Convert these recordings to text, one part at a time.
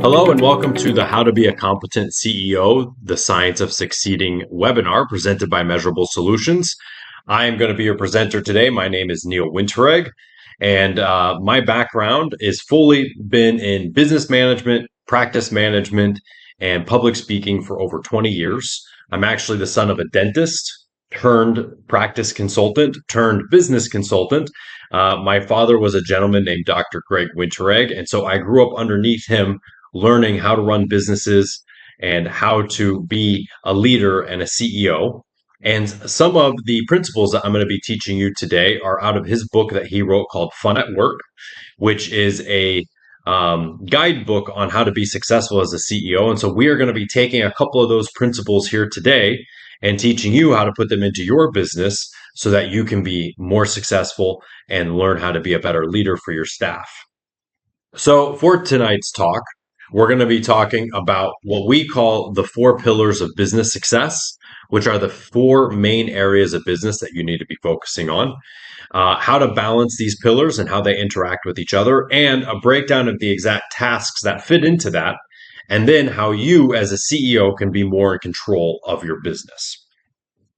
Hello and welcome to the How to Be a Competent CEO, the Science of Succeeding webinar presented by Measurable Solutions. I am going to be your presenter today. My name is Neil Winteregg, and my background is fully been in business management, practice management, and public speaking for over 20 years. I'm actually the son of a dentist turned practice consultant turned business consultant. My father was a gentleman named Dr. Greg Winteregg, and so I grew up underneath him learning how to run businesses and how to be a leader and a CEO. And some of the principles that I'm going to be teaching you today are out of his book that he wrote called Fun at Work, which is a guidebook on how to be successful as a CEO. And so we are going to be taking a couple of those principles here today and teaching you how to put them into your business so that you can be more successful and learn how to be a better leader for your staff. So for tonight's talk, we're going to be talking about what we call the 4 pillars of business success, which are the 4 main areas of business that you need to be focusing on, how to balance these pillars and how they interact with each other, and a breakdown of the exact tasks that fit into that, and then how you as a CEO can be more in control of your business.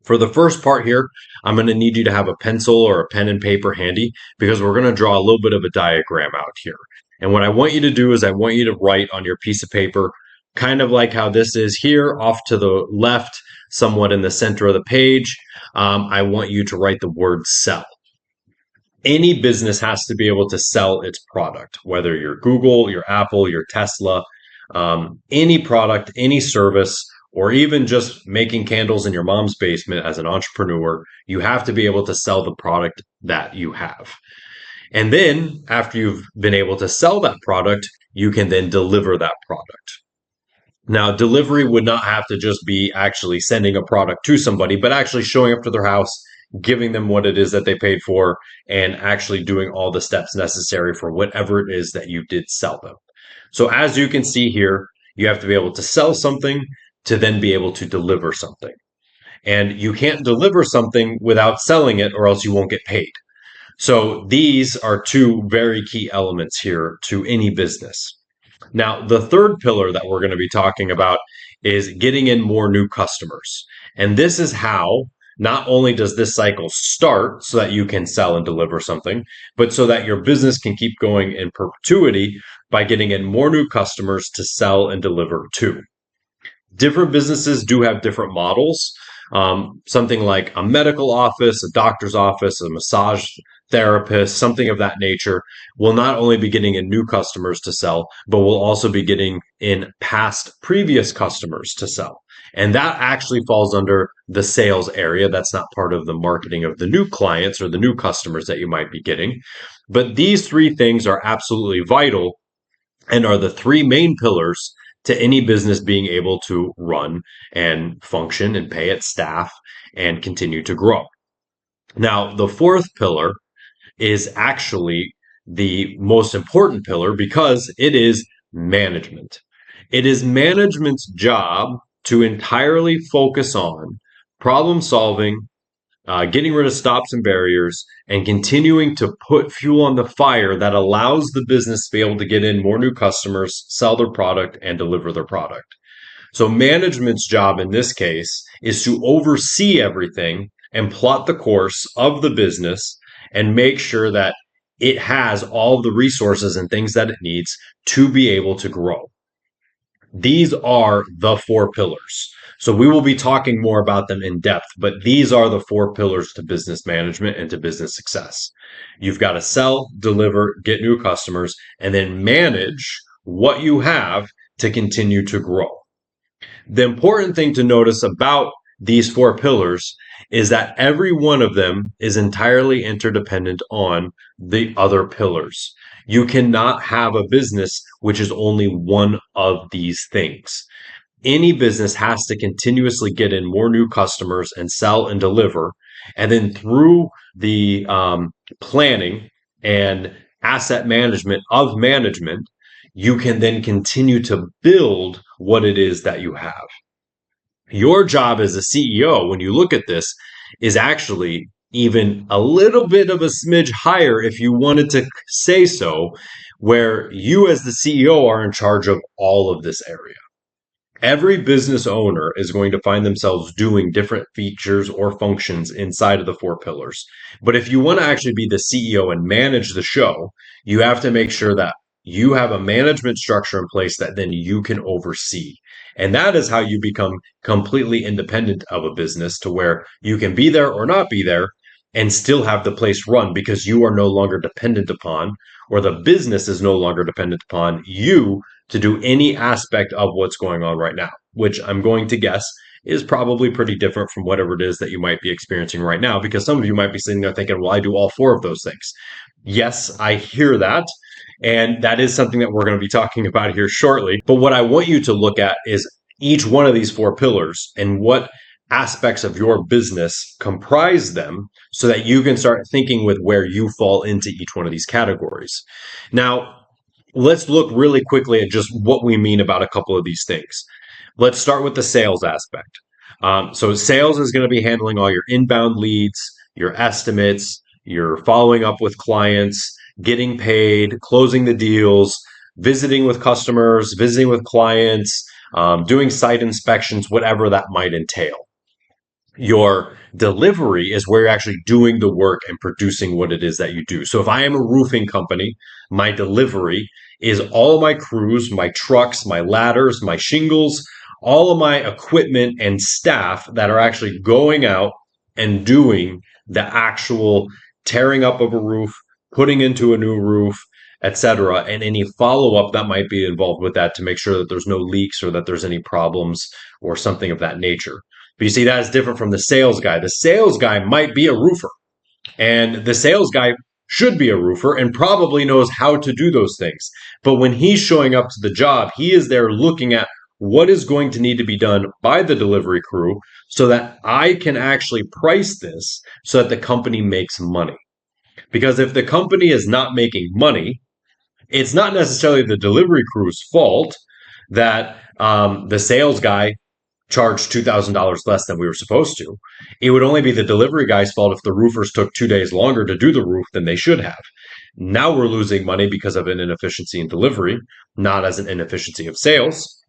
For the first part here, I'm going to need you to have a pencil or a pen and paper handy because we're going to draw a little bit of a diagram out here. And what I want you to do is I want you to write on your piece of paper, kind of like how this is here, off to the left, somewhat in the center of the page. I want you to write the word sell. Any business has to be able to sell its product, whether you're Google, you're Apple, you're Tesla, any product, any service, or even just making candles in your mom's basement as an entrepreneur, you have to be able to sell the product that you have. And then after you've been able to sell that product, you can then deliver that product. Now, delivery would not have to just be actually sending a product to somebody, but actually showing up to their house, giving them what it is that they paid for, and actually doing all the steps necessary for whatever it is that you did sell them. So as you can see here, you have to be able to sell something to then be able to deliver something. And you can't deliver something without selling it or else you won't get paid. So these are 2 very key elements here to any business. Now, the third pillar that we're going to be talking about is getting in more new customers. And this is how not only does this cycle start so that you can sell and deliver something, but so that your business can keep going in perpetuity by getting in more new customers to sell and deliver to. Different businesses do have different models. Something like a medical office, a doctor's office, a massage therapist, something of that nature will not only be getting in new customers to sell, but will also be getting in past previous customers to sell. And that actually falls under the sales area. That's not part of the marketing of the new clients or the new customers that you might be getting. But these 3 things are absolutely vital and are the 3 main pillars to any business being able to run and function and pay its staff and continue to grow. Now, the 4th pillar is actually the most important pillar because it is management. It is management's job to entirely focus on problem solving, getting rid of stops and barriers, and continuing to put fuel on the fire that allows the business to be able to get in more new customers, sell their product, and deliver their product. So management's job in this case is to oversee everything and plot the course of the business and make sure that it has all the resources and things that it needs to be able to grow. These are the 4 pillars. So we will be talking more about them in depth, but these are the 4 pillars to business management and to business success. You've got to sell, deliver, get new customers, and then manage what you have to continue to grow. The important thing to notice about these 4 pillars is that every one of them is entirely interdependent on the other pillars. You cannot have a business which is only one of these things. Any business has to continuously get in more new customers and sell and deliver. And then through the planning and asset management of management, you can then continue to build what it is that you have. Your job as a CEO, when you look at this, is actually even a little bit of a smidge higher, if you wanted to say so, where you as the CEO are in charge of all of this area. Every business owner is going to find themselves doing different features or functions inside of the four pillars. But if you want to actually be the CEO and manage the show, you have to make sure that you have a management structure in place that then you can oversee. And that is how you become completely independent of a business to where you can be there or not be there and still have the place run because you are no longer dependent upon, or the business is no longer dependent upon you to do any aspect of what's going on right now, which I'm going to guess is probably pretty different from whatever it is that you might be experiencing right now, because some of you might be sitting there thinking, well, I do all four of those things. Yes, I hear that. And that is something that we're going to be talking about here shortly. But what I want you to look at is each one of these four pillars and what aspects of your business comprise them so that you can start thinking with where you fall into each one of these categories. Now, let's look really quickly at just what we mean about a couple of these things. Let's start with the sales aspect. So sales is going to be handling all your inbound leads, your estimates, your following up with clients, getting paid, closing the deals, visiting with customers, visiting with clients, doing site inspections, whatever that might entail. Your delivery is where you're actually doing the work and producing what it is that you do. So if I am a roofing company, my delivery is all of my crews, my trucks, my ladders, my shingles, all of my equipment and staff that are actually going out and doing the actual tearing up of a roof, putting into a new roof, etc., and any follow up that might be involved with that to make sure that there's no leaks or that there's any problems or something of that nature. But you see, that is different from the sales guy. The sales guy might be a roofer, and the sales guy should be a roofer and probably knows how to do those things. But when he's showing up to the job, he is there looking at what is going to need to be done by the delivery crew so that I can actually price this so that the company makes money. Because if the company is not making money, it's not necessarily the delivery crew's fault that the sales guy charged $2,000 less than we were supposed to. It would only be the delivery guy's fault if the roofers took 2 days longer to do the roof than they should have. Now we're losing money because of an inefficiency in delivery, not as an inefficiency of sales.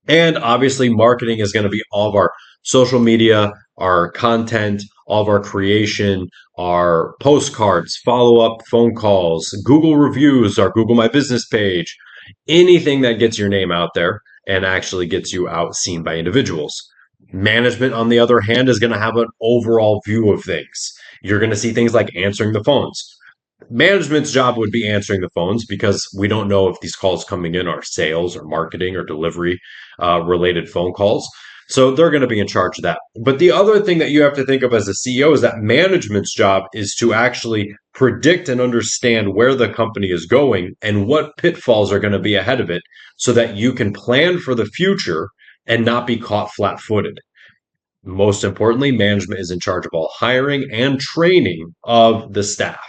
And obviously, marketing is going to be all of our social media, our content, all of our creation, our postcards, follow up phone calls, Google reviews, our Google My Business page, anything that gets your name out there and actually gets you out seen by individuals. Management, on the other hand, is going to have an overall view of things. You're going to see things like answering the phones. Management's job would be answering the phones because we don't know if these calls coming in are sales or marketing or delivery related phone calls. So they're going to be in charge of that. But the other thing that you have to think of as a CEO is that management's job is to actually predict and understand where the company is going and what pitfalls are going to be ahead of it so that you can plan for the future and not be caught flat footed. Most importantly, management is in charge of all hiring and training of the staff.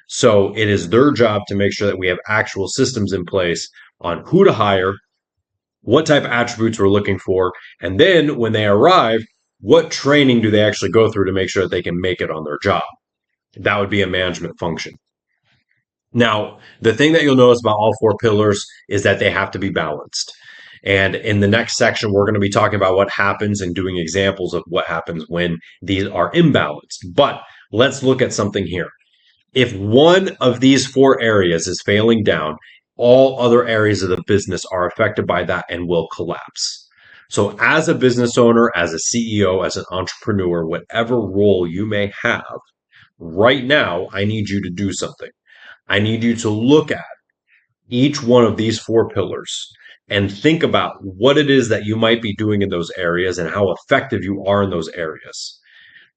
So it is their job to make sure that we have actual systems in place on who to hire, what type of attributes we're looking for, and then when they arrive, what training do they actually go through to make sure that they can make it on their job? That would be a management function. Now, the thing that you'll notice about all four pillars is that they have to be balanced. And in the next section, we're going to be talking about what happens and doing examples of what happens when these are imbalanced. But let's look at something here. If one of these four areas is failing down, all other areas of the business are affected by that and will collapse. So, as a business owner, as a CEO, as an entrepreneur, whatever role you may have, right now, I need you to do something. I need you to look at each one of these four pillars and think about what it is that you might be doing in those areas and how effective you are in those areas.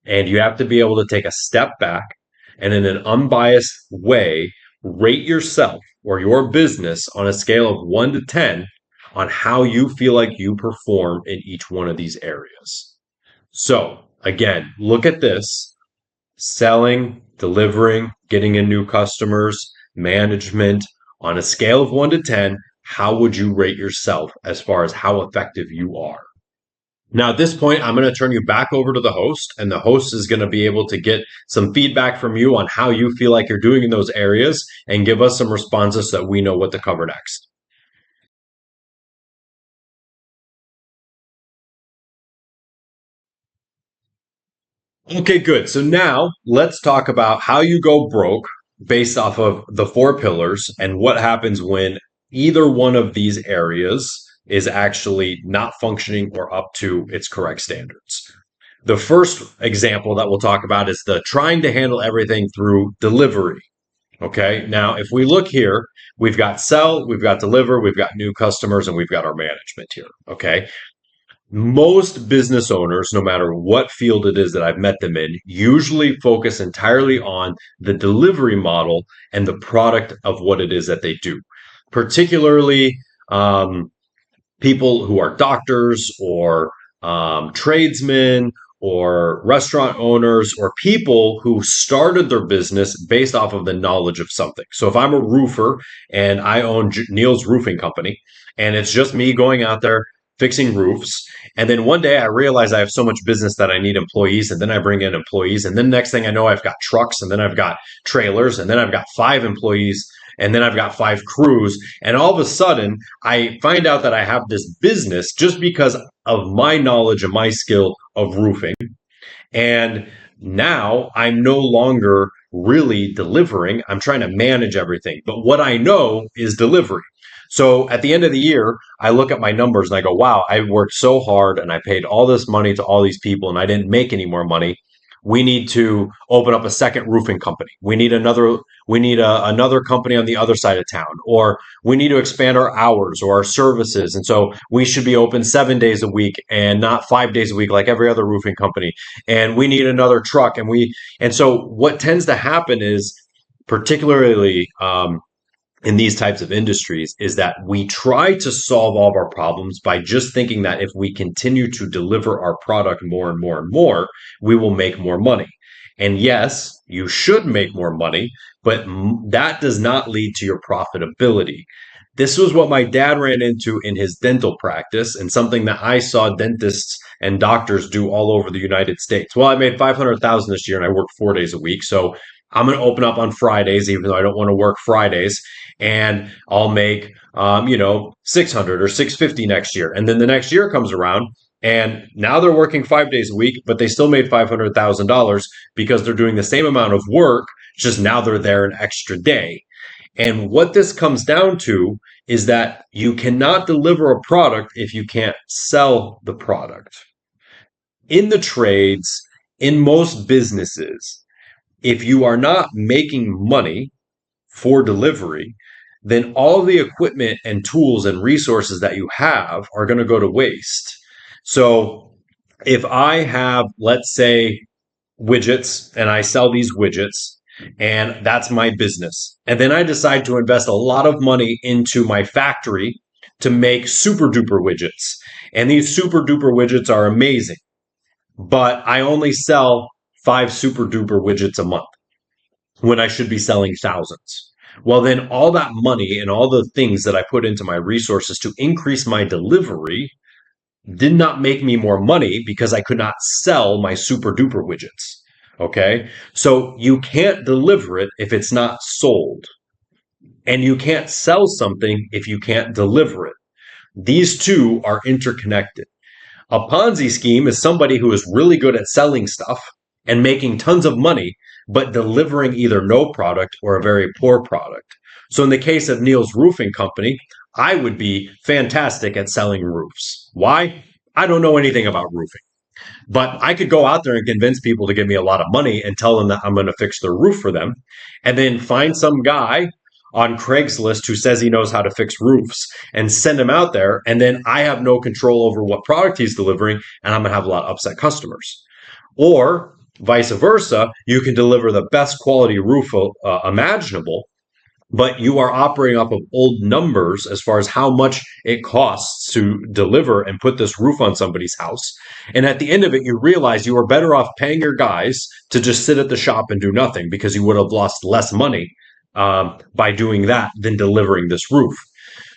And you have to be able to take a step back and in an unbiased way, rate yourself or your business on a scale of 1 to 10 on how you feel like you perform in each one of these areas. So, again, look at this: selling, delivering, getting in new customers, management. On a scale of 1 to 10, how would you rate yourself as far as how effective you are? Now, at this point, I'm going to turn you back over to the host, and the host is going to be able to get some feedback from you on how you feel like you're doing in those areas and give us some responses so that we know what to cover next. Okay, good. So now let's talk about how you go broke based off of the four pillars and what happens when either one of these areas is actually not functioning or up to its correct standards. The first example that we'll talk about is the trying to handle everything through delivery. Okay. Now, if we look here, we've got sell, we've got deliver, we've got new customers, and we've got our management here. Okay. Most business owners, no matter what field it is that I've met them in, usually focus entirely on the delivery model and the product of what it is that they do. Particularly, people who are doctors or tradesmen or restaurant owners or people who started their business based off of the knowledge of something. So if I'm a roofer and I own Neil's Roofing Company and it's just me going out there fixing roofs, and then one day I realize I have so much business that I need employees, and then I bring in employees, and then next thing I know I've got trucks, and then I've got trailers, and then I've got five employees, and then I've got five crews, and all of a sudden I find out that I have this business just because of my knowledge and my skill of roofing. And now I'm no longer really delivering. I'm trying to manage everything. But what I know is delivery. So at the end of the year, I look at my numbers and I go, wow, I worked so hard and I paid all this money to all these people and I didn't make any more money. We need to open up a second roofing company. We need another company on the other side of town, or we need to expand our hours or our services. And so we should be open 7 days a week and not 5 days a week like every other roofing company. And we need another truck. And so what tends to happen is, particularly in these types of industries, is that we try to solve all of our problems by just thinking that if we continue to deliver our product more and more and more, we will make more money. And yes, you should make more money, but that does not lead to your profitability. This was what my dad ran into in his dental practice and something that I saw dentists and doctors do all over the United States. Well, I made 500,000 this year and I work 4 days a week. So I'm going to open up on Fridays, even though I don't want to work Fridays, and I'll make, 600 or 650 next year. And then the next year comes around and now they're working 5 days a week, but they still made $500,000 because they're doing the same amount of work, just now they're there an extra day. And what this comes down to is that you cannot deliver a product if you can't sell the product. In the trades, in most businesses, if you are not making money for delivery, then all the equipment and tools and resources that you have are going to go to waste. So if I have, let's say, widgets and I sell these widgets and that's my business. And then I decide to invest a lot of money into my factory to make super duper widgets. And these super duper widgets are amazing, but I only sell five super duper widgets a month when I should be selling thousands. Well, then all that money and all the things that I put into my resources to increase my delivery did not make me more money because I could not sell my super duper widgets. Okay. So you can't deliver it if it's not sold. And you can't sell something if you can't deliver it. These two are interconnected. A Ponzi scheme is somebody who is really good at selling stuff and making tons of money, but delivering either no product or a very poor product. So in the case of Neil's Roofing Company, I would be fantastic at selling roofs. Why? I don't know anything about roofing, but I could go out there and convince people to give me a lot of money and tell them that I'm going to fix their roof for them, and then find some guy on Craigslist who says he knows how to fix roofs and send him out there. And then I have no control over what product he's delivering, and I'm going to have a lot of upset customers. Or vice versa, you can deliver the best quality roof imaginable, but you are operating off of old numbers as far as how much it costs to deliver and put this roof on somebody's house. And at the end of it, you realize you are better off paying your guys to just sit at the shop and do nothing because you would have lost less money by doing that than delivering this roof.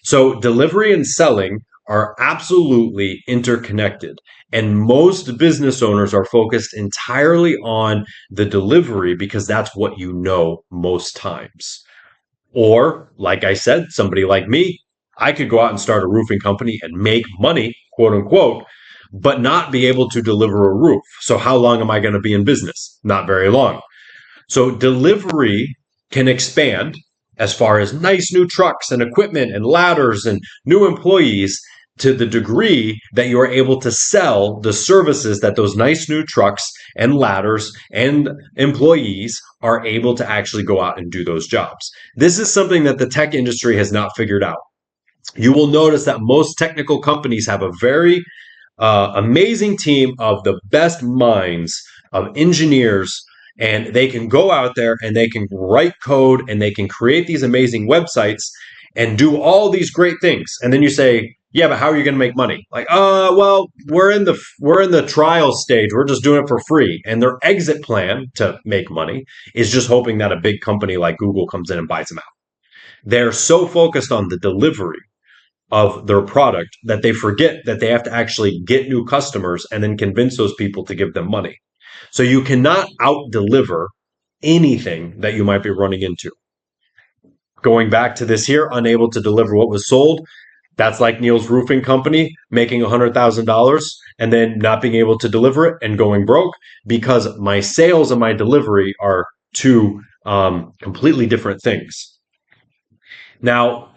So delivery and selling are absolutely interconnected. And most business owners are focused entirely on the delivery because that's what you know most times. Or, like I said, somebody like me, I could go out and start a roofing company and make money, quote unquote, but not be able to deliver a roof. So, how long am I going to be in business? Not very long. So, delivery can expand as far as nice new trucks and equipment and ladders and new employees to the degree that you are able to sell the services that those nice new trucks and ladders and employees are able to actually go out and do those jobs. This is something that the tech industry has not figured out. You will notice that most technical companies have a very amazing team of the best minds of engineers, and they can go out there and they can write code and they can create these amazing websites and do all these great things. And then you say, yeah, but how are you going to make money? Like, well, we're in the trial stage. We're just doing it for free. And their exit plan to make money is just hoping that a big company like Google comes in and buys them out. They're so focused on the delivery of their product that they forget that they have to actually get new customers and then convince those people to give them money. So you cannot out deliver anything that you might be running into. Going back to this here, unable to deliver what was sold, that's like Neil's roofing company making $100,000 and then not being able to deliver it and going broke because my sales and my delivery are two completely different things. Now,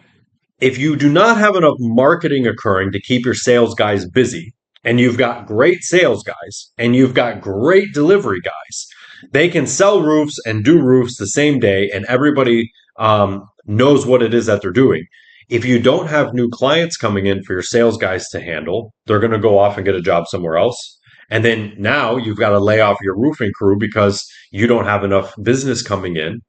if you do not have enough marketing occurring to keep your sales guys busy, and you've got great sales guys and you've got great delivery guys, they can sell roofs and do roofs the same day, and everybody knows what it is that they're doing. If you don't have new clients coming in for your sales guys to handle, they're going to go off and get a job somewhere else. And then now you've got to lay off your roofing crew because you don't have enough business coming in.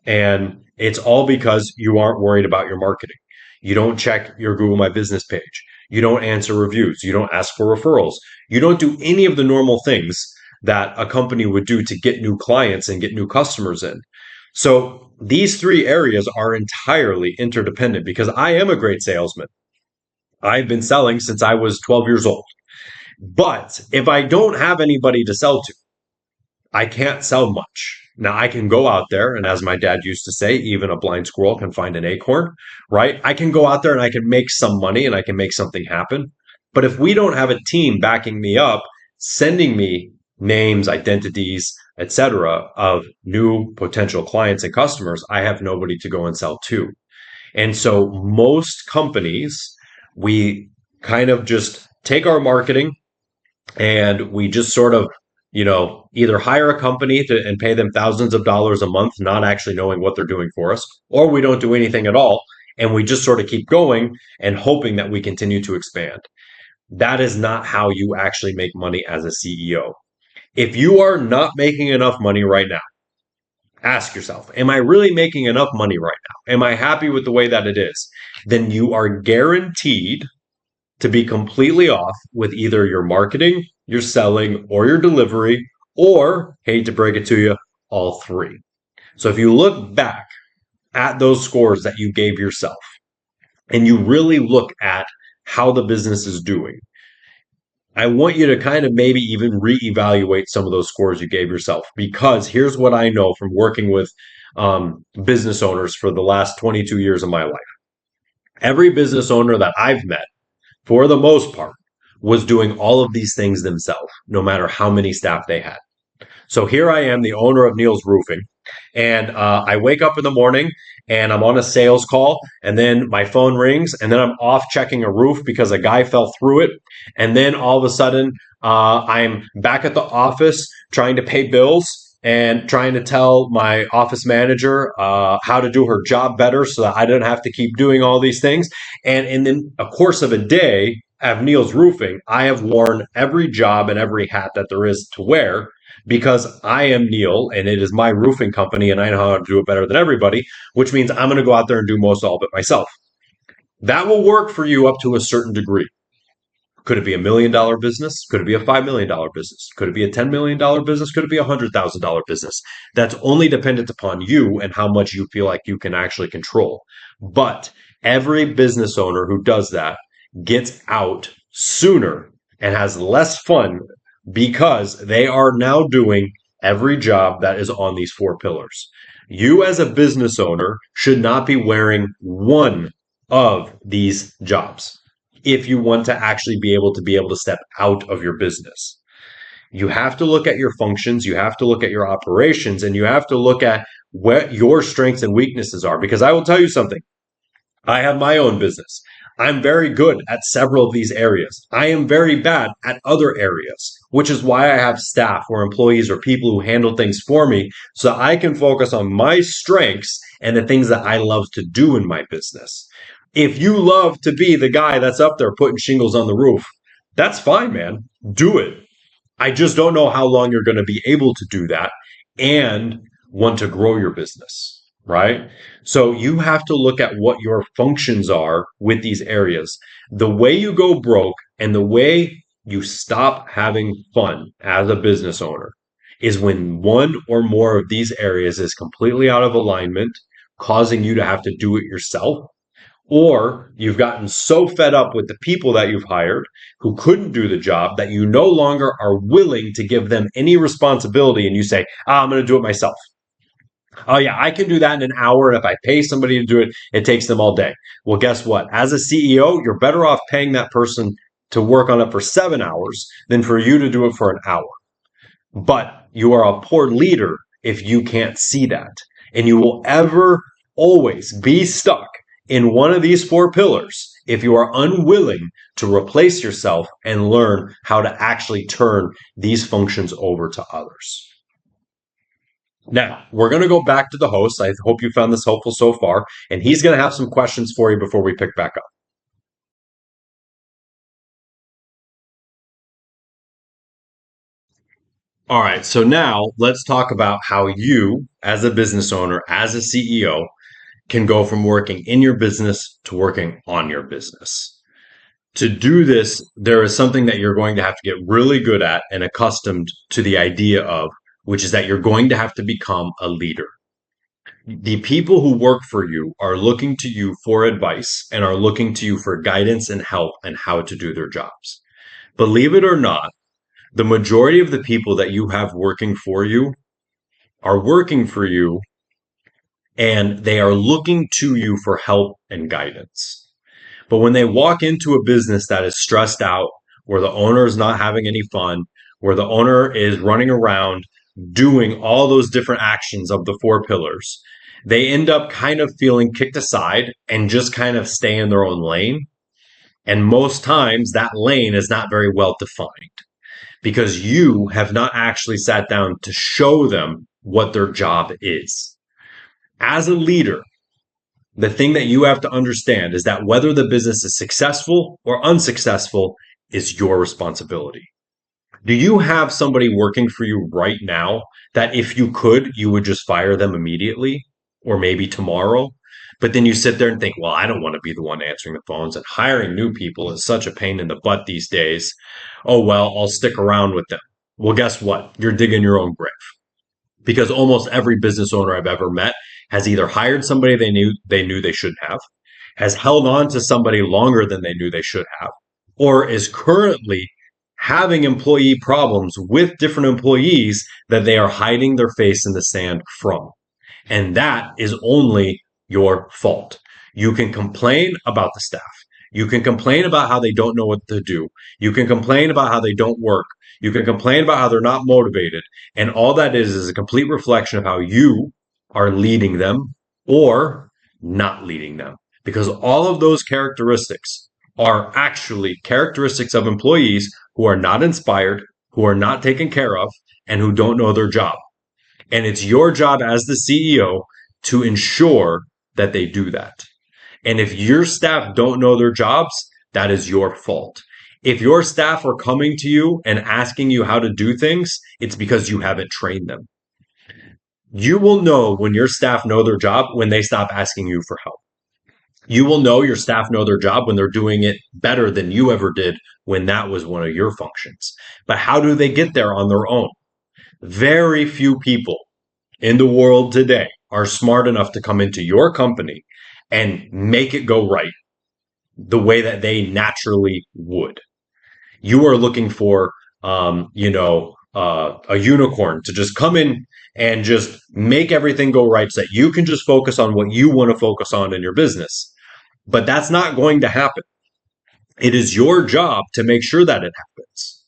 And it's all because you aren't worried about your marketing. You don't check your Google My Business page. You don't answer reviews. You don't ask for referrals. You don't do any of the normal things that a company would do to get new clients and get new customers in. So these three areas are entirely interdependent because I am a great salesman. I've been selling since I was 12 years old. But if I don't have anybody to sell to, I can't sell much. Now I can go out there, and as my dad used to say, even a blind squirrel can find an acorn, right? I can go out there and I can make some money and I can make something happen. But if we don't have a team backing me up, sending me names, identities, etc., of new potential clients and customers, I have nobody to go and sell to. And so most companies, we kind of just take our marketing and we just sort of either hire a company and pay them thousands of dollars a month, not actually knowing what they're doing for us, or we don't do anything at all. And we just sort of keep going and hoping that we continue to expand. That is not how you actually make money as a CEO. If you are not making enough money right now, ask yourself, am I really making enough money right now? Am I happy with the way that it is? Then you are guaranteed to be completely off with either your marketing, your selling, or your delivery, or, hate to break it to you, all three. So if you look back at those scores that you gave yourself and you really look at how the business is doing, I want you to kind of maybe even reevaluate some of those scores you gave yourself, because here's what I know from working with business owners for the last 22 years of my life. Every business owner that I've met, for the most part, was doing all of these things themselves, no matter how many staff they had. So here I am, the owner of Neil's Roofing, and I wake up in the morning and I'm on a sales call, and then my phone rings, and then I'm off checking a roof because a guy fell through it, and then all of a sudden I'm back at the office trying to pay bills and trying to tell my office manager how to do her job better so that I don't have to keep doing all these things. And in the course of a day at Neil's Roofing, I have worn every job and every hat that there is to wear because I am Neil and it is my roofing company and I know how to do it better than everybody, which means I'm going to go out there and do most all of it myself. That will work for you up to a certain degree. Could it be $1 million business? Could it be a $5 million business? Could it be a $10 million business? Could it be a $100,000 business? That's only dependent upon you and how much you feel like you can actually control. But every business owner who does that gets out sooner and has less fun because they are now doing every job that is on these four pillars. You, as a business owner, should not be wearing one of these jobs if you want to actually be able to step out of your business. You have to look at your functions, you have to look at your operations, and you have to look at what your strengths and weaknesses are. Because I will tell you something, I have my own business. I'm very good at several of these areas. I am very bad at other areas, which is why I have staff or employees or people who handle things for me so I can focus on my strengths and the things that I love to do in my business. If you love to be the guy that's up there putting shingles on the roof, that's fine, man. Do it. I just don't know how long you're going to be able to do that and want to grow your business, right? So you have to look at what your functions are with these areas. The way you go broke and the way you stop having fun as a business owner is when one or more of these areas is completely out of alignment, causing you to have to do it yourself, or you've gotten so fed up with the people that you've hired who couldn't do the job that you no longer are willing to give them any responsibility. And you say, I'm going to do it myself. Oh, yeah, I can do that in an hour. And if I pay somebody to do it, it takes them all day. Well, guess what? As a CEO, you're better off paying that person to work on it for 7 hours than for you to do it for an hour. But you are a poor leader if you can't see that. And you will ever, always be stuck in one of these four pillars if you are unwilling to replace yourself and learn how to actually turn these functions over to others. Now, we're going to go back to the host. I hope you found this helpful so far, and he's going to have some questions for you before we pick back up. All right, so now let's talk about how you, as a business owner, as a CEO, can go from working in your business to working on your business. To do this, there is something that you're going to have to get really good at and accustomed to the idea of, which is that you're going to have to become a leader. The people who work for you are looking to you for advice and are looking to you for guidance and help and how to do their jobs. Believe it or not, the majority of the people that you have working for you are working for you and they are looking to you for help and guidance. But when they walk into a business that is stressed out, where the owner is not having any fun, where the owner is running around doing all those different actions of the four pillars, they end up kind of feeling kicked aside and just kind of stay in their own lane. And most times that lane is not very well defined because you have not actually sat down to show them what their job is. As a leader, the thing that you have to understand is that whether the business is successful or unsuccessful is your responsibility. Do you have somebody working for you right now that if you could, you would just fire them immediately or maybe tomorrow? But then you sit there and think, well, I don't want to be the one answering the phones, and hiring new people is such a pain in the butt these days. Oh, well, I'll stick around with them. Well, guess what? You're digging your own grave because almost every business owner I've ever met has either hired somebody they shouldn't have, has held on to somebody longer than they knew they should have, or is currently having employee problems with different employees that they are hiding their face in the sand from. And that is only your fault. You can complain about the staff. You can complain about how they don't know what to do. You can complain about how they don't work. You can complain about how they're not motivated. And all that is a complete reflection of how you are leading them or not leading them. Because all of those characteristics are actually characteristics of employees who are not inspired, who are not taken care of, and who don't know their job. And it's your job as the CEO to ensure that they do that. And if your staff don't know their jobs, that is your fault. If your staff are coming to you and asking you how to do things, it's because you haven't trained them. You will know when your staff know their job when they stop asking you for help. You will know your staff know their job when they're doing it better than you ever did when that was one of your functions. But how do they get there on their own? Very few people in the world today are smart enough to come into your company and make it go right. the way that they naturally would. You are looking for, a unicorn to just come in and just make everything go right so that you can just focus on what you want to focus on in your business. But that's not going to happen. It is your job to make sure that it happens.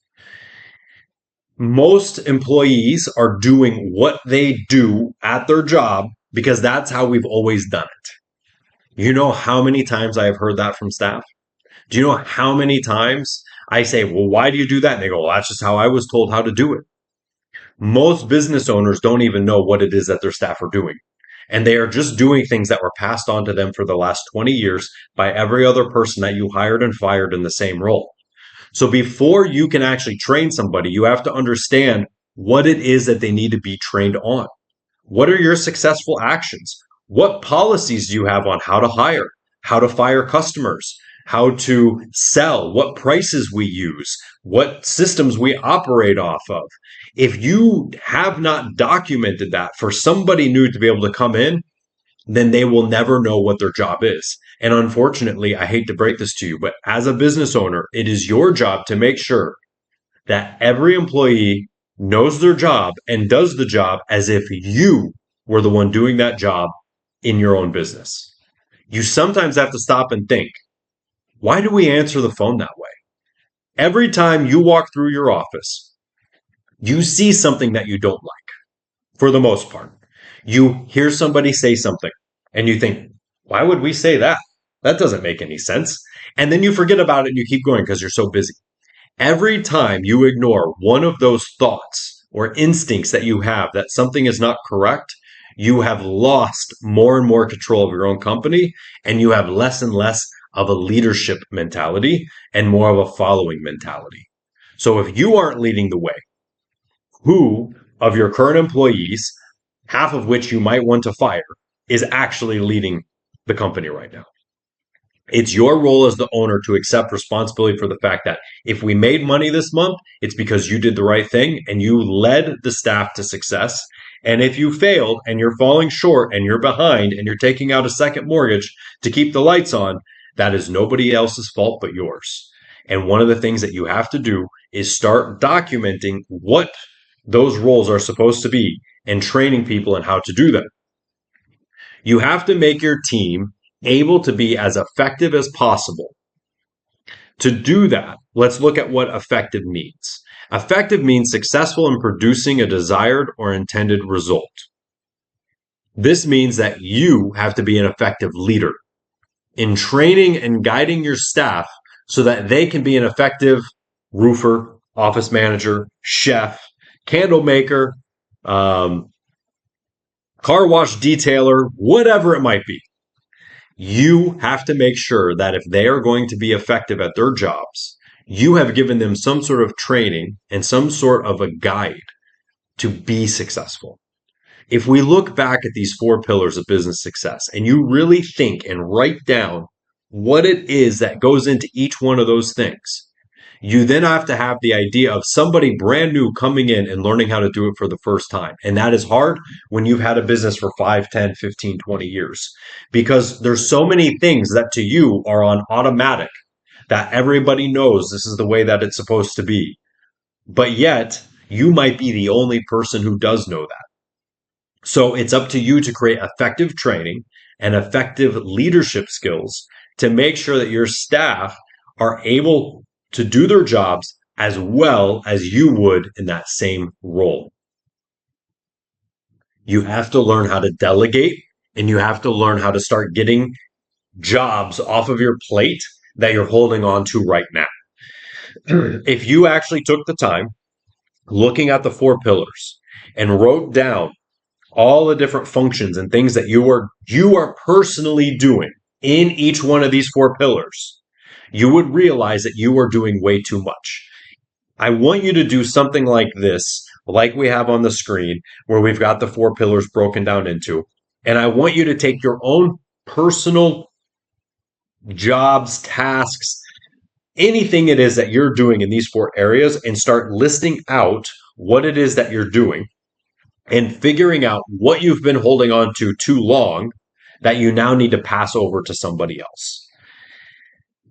Most employees are doing what they do at their job because that's how we've always done it. You know how many times I have heard that from staff? Do you know how many times I say, well, why do you do that? And they go, well, that's just how I was told how to do it. Most business owners don't even know what it is that their staff are doing. And they are just doing things that were passed on to them for the last 20 years by every other person that you hired and fired in the same role. So before you can actually train somebody, you have to understand what it is that they need to be trained on. What are your successful actions? What policies do you have on how to hire, how to fire customers, how to sell, what prices we use, what systems we operate off of? If you have not documented that for somebody new to be able to come in, then they will never know what their job is. And unfortunately, I hate to break this to you, but as a business owner, it is your job to make sure that every employee knows their job and does the job as if you were the one doing that job in your own business. You sometimes have to stop and think, why do we answer the phone that way? Every time you walk through your office, you see something that you don't like, for the most part. You hear somebody say something and you think, why would we say that? That doesn't make any sense. And then you forget about it and you keep going because you're so busy. Every time you ignore one of those thoughts or instincts that you have that something is not correct, you have lost more and more control of your own company, and you have less and less of a leadership mentality and more of a following mentality. So if you aren't leading the way, who of your current employees, half of which you might want to fire, is actually leading the company right now? It's your role as the owner to accept responsibility for the fact that if we made money this month, it's because you did the right thing and you led the staff to success. And if you failed and you're falling short and you're behind and you're taking out a second mortgage to keep the lights on, that is nobody else's fault but yours. And one of the things that you have to do is start documenting what those roles are supposed to be and training people in how to do them. You have to make your team able to be as effective as possible. To do that, let's look at what effective means. Effective means successful in producing a desired or intended result. This means that you have to be an effective leader in training and guiding your staff so that they can be an effective roofer, office manager, chef, candle maker, car wash detailer, whatever it might be. You have to make sure that if they are going to be effective at their jobs, you have given them some sort of training and some sort of a guide to be successful. If we look back at these 4 pillars of business success and you really think and write down what it is that goes into each one of those things, you then have to have the idea of somebody brand new coming in and learning how to do it for the first time. And that is hard when you've had a business for 5, 10, 15, 20 years, because there's so many things that to you are on automatic that everybody knows this is the way that it's supposed to be. But yet you might be the only person who does know that. So it's up to you to create effective training and effective leadership skills to make sure that your staff are able to do their jobs as well as you would in that same role. You have to learn how to delegate, and you have to learn how to start getting jobs off of your plate that you're holding on to right now. If you actually took the time looking at the 4 pillars and wrote down all the different functions and things that you are personally doing in each one of these 4 pillars, you would realize that you are doing way too much. I want you to do something like this, like we have on the screen, where we've got the 4 pillars broken down into. And I want you to take your own personal jobs, tasks, anything it is that you're doing in these 4 areas and start listing out what it is that you're doing and figuring out what you've been holding on to too long that you now need to pass over to somebody else.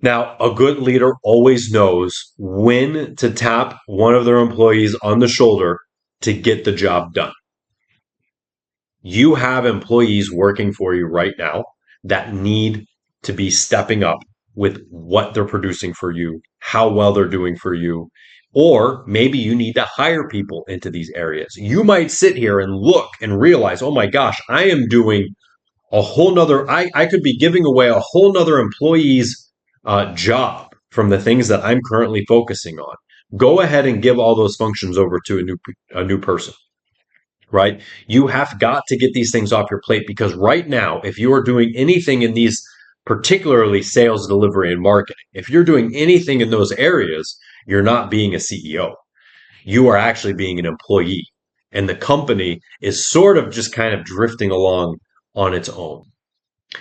Now, a good leader always knows when to tap one of their employees on the shoulder to get the job done. You have employees working for you right now that need to be stepping up with what they're producing for you, how well they're doing for you, or maybe you need to hire people into these areas. You might sit here and look and realize, oh my gosh, I am doing a whole nother, I could be giving away a whole nother employee's job from the things that I'm currently focusing on. Go ahead and give all those functions over to a new person, right? You have got to get these things off your plate because right now, if you are doing anything in these, particularly sales, delivery, and marketing, if you're doing anything in those areas, you're not being a CEO. You are actually being an employee. And the company is sort of just kind of drifting along on its own.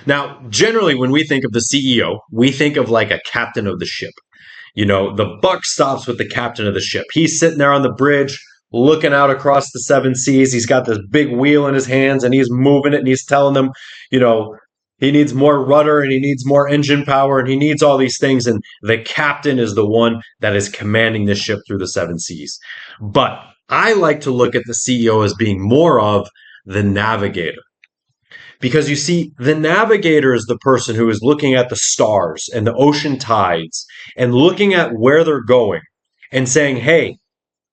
Now, generally, when we think of the CEO, we think of like a captain of the ship. The buck stops with the captain of the ship. He's sitting there on the bridge looking out across the seven seas. He's got this big wheel in his hands and he's moving it and he's telling them, you know, he needs more rudder and he needs more engine power and he needs all these things. And the captain is the one that is commanding the ship through the seven seas. But I like to look at the CEO as being more of the navigator. Because you see, the navigator is the person who is looking at the stars and the ocean tides and looking at where they're going and saying, hey,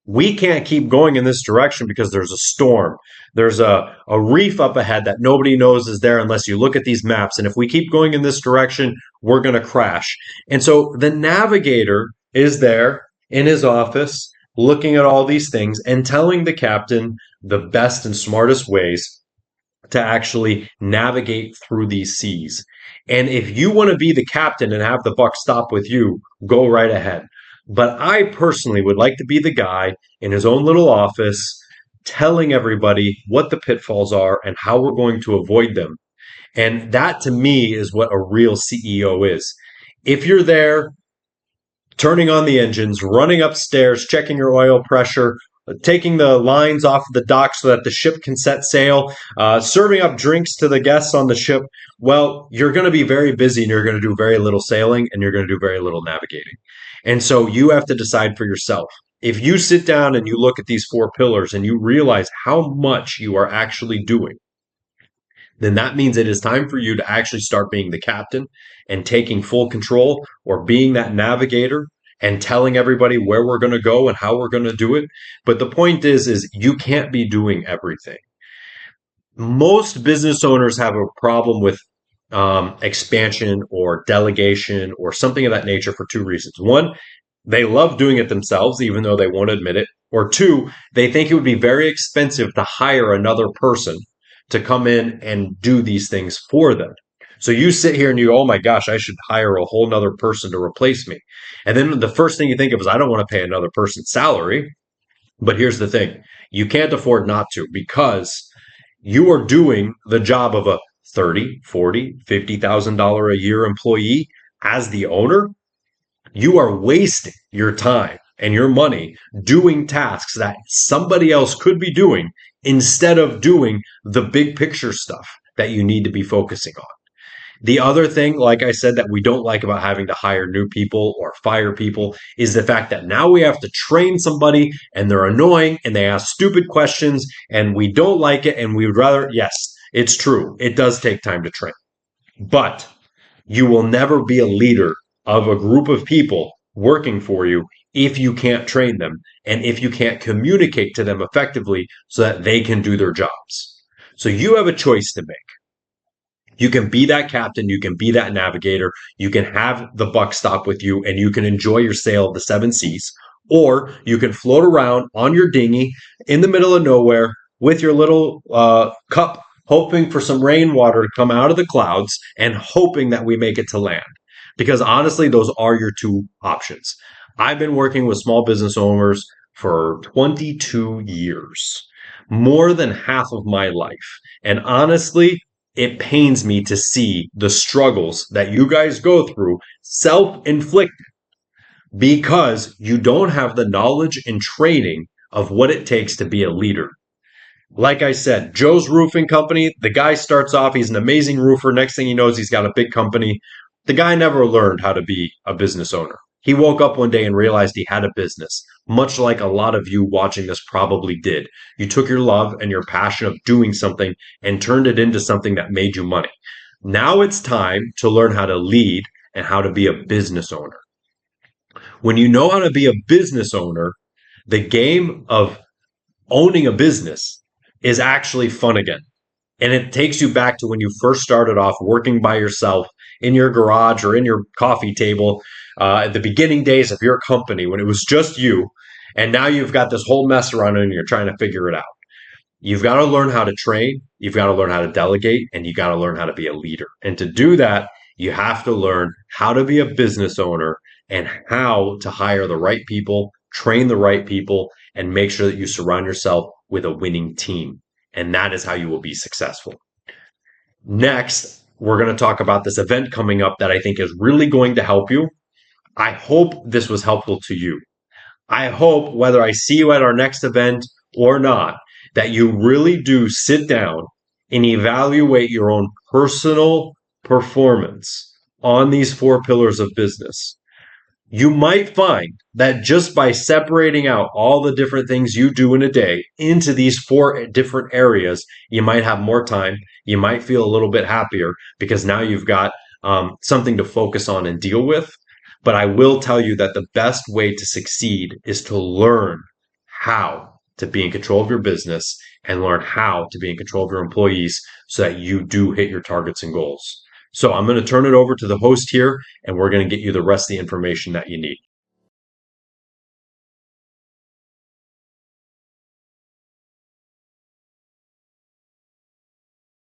we can't keep going in this direction because there's a storm. There's a reef up ahead that nobody knows is there unless you look at these maps. And if we keep going in this direction, we're going to crash. And so the navigator is there in his office looking at all these things and telling the captain the best and smartest ways to actually navigate through these seas. And if you want to be the captain and have the buck stop with you, go right ahead. But I personally would like to be the guy in his own little office telling everybody what the pitfalls are and how we're going to avoid them. And that to me is what a real CEO is. If you're there turning on the engines, running upstairs, checking your oil pressure, taking the lines off of the dock so that the ship can set sail, serving up drinks to the guests on the ship, well, you're going to be very busy and you're going to do very little sailing and you're going to do very little navigating. And so you have to decide for yourself. If you sit down and you look at these four pillars and you realize how much you are actually doing, then that means it is time for you to actually start being the captain and taking full control or being that navigator and telling everybody where we're going to go and how we're going to do it. But the point is you can't be doing everything. Most business owners have a problem with expansion or delegation or something of that nature for two reasons. One, they love doing it themselves, even though they won't admit it. Or two, they think it would be very expensive to hire another person to come in and do these things for them. So you sit here and you go, oh my gosh, I should hire a whole nother person to replace me. And then the first thing you think of is, I don't want to pay another person's salary. But here's the thing. You can't afford not to because you are doing the job of a $30, $40, $50,000 a year employee as the owner. You are wasting your time and your money doing tasks that somebody else could be doing instead of doing the big picture stuff that you need to be focusing on. The other thing, like I said, that we don't like about having to hire new people or fire people is the fact that now we have to train somebody and they're annoying and they ask stupid questions and we don't like it and we would rather, yes, it's true. It does take time to train, but you will never be a leader of a group of people working for you if you can't train them and if you can't communicate to them effectively so that they can do their jobs. So you have a choice to make. You can be that captain, you can be that navigator, you can have the buck stop with you, and you can enjoy your sail of the seven seas, or you can float around on your dinghy in the middle of nowhere with your little cup, hoping for some rainwater to come out of the clouds and hoping that we make it to land. Because honestly, those are your two options. I've been working with small business owners for 22 years, more than half of my life. And honestly, it pains me to see the struggles that you guys go through, self-inflicted, because you don't have the knowledge and training of what it takes to be a leader. Like I said, Joe's Roofing Company, the guy starts off, he's an amazing roofer. Next thing he knows, he's got a big company. The guy never learned how to be a business owner. He woke up one day and realized he had a business, much like a lot of you watching this probably did. You took your love and your passion of doing something and turned it into something that made you money. Now it's time to learn how to lead and how to be a business owner. When you know how to be a business owner, the game of owning a business is actually fun again. And it takes you back to when you first started off working by yourself in your garage or in your coffee table at the beginning days of your company when it was just you. And now you've got this whole mess around and you're trying to figure it out. You've got to learn how to train, you've got to learn how to delegate, and you got to learn how to be a leader. And to do that, you have to learn how to be a business owner and how to hire the right people, train the right people, and make sure that you surround yourself with a winning team. And that is how you will be successful. Next, we're going to talk about this event coming up that I think is really going to help you. I hope this was helpful to you. I hope whether I see you at our next event or not, that you really do sit down and evaluate your own personal performance on these four pillars of business. You might find that just by separating out all the different things you do in a day into these four different areas, you might have more time. You might feel a little bit happier because now you've got something to focus on and deal with. But I will tell you that the best way to succeed is to learn how to be in control of your business and learn how to be in control of your employees so that you do hit your targets and goals. So I'm going to turn it over to the host here, and we're going to get you the rest of the information that you need.